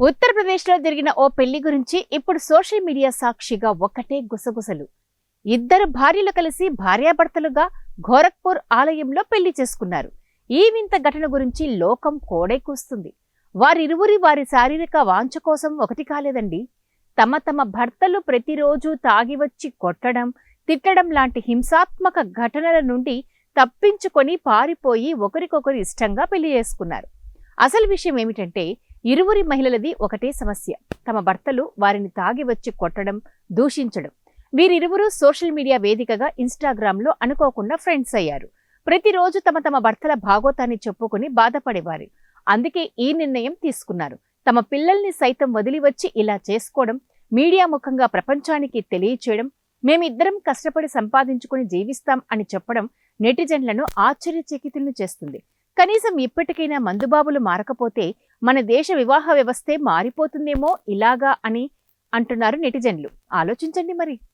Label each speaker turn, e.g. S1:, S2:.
S1: ఉత్తరప్రదేశ్లో జరిగిన ఓ పెళ్లి గురించి ఇప్పుడు సోషల్ మీడియా సాక్షిగా ఒక్కటే గుసగుసలు. ఇద్దరు భార్యలు కలిసి భార్యాభర్తలుగా గోరఖ్పూర్ ఆలయంలో పెళ్లి చేసుకున్నారు. ఈ వింత ఘటన గురించి లోకం కోడై కూస్తుంది. వారిరువురి వారి శారీరక వాంఛ కోసం ఒకటి కాలేదండి. తమ తమ భర్తలు ప్రతిరోజు తాగి వచ్చి కొట్టడం, తిట్టడం లాంటి హింసాత్మక ఘటనల నుండి తప్పించుకొని పారిపోయి ఒకరికొకరు ఇష్టంగా పెళ్లి చేసుకున్నారు. అసలు విషయం ఏమిటంటే, ఇరువురి మహిళలది ఒకటే సమస్య. తమ భర్తలు వారిని తాగి వచ్చి కొట్టడం, దూషించడం. వీరిరువురు సోషల్ మీడియా వేదికగా ఇన్స్టాగ్రామ్లో అనుకోకుండా ఫ్రెండ్స్ అయ్యారు. ప్రతిరోజు తమ తమ భర్తల భాగోతాన్ని చెప్పుకుని బాధపడేవారు. అందుకే ఈ నిర్ణయం తీసుకున్నారు. తమ పిల్లల్ని సైతం వదిలి వచ్చి ఇలా చేసుకోవడం, మీడియా ముఖంగా ప్రపంచానికి తెలియచేయడం, మేమిద్దరం కష్టపడి సంపాదించుకుని జీవిస్తాం అని చెప్పడం నెటిజన్లను ఆశ్చర్యచకితులను చేస్తుంది. కనీసం ఇప్పటికైనా మందుబాబులు మారకపోతే మన దేశ వివాహ వ్యవస్థే మారిపోతుందేమో ఇలాగా అని అంటున్నారు నెటిజన్లు. ఆలోచించండి మరి.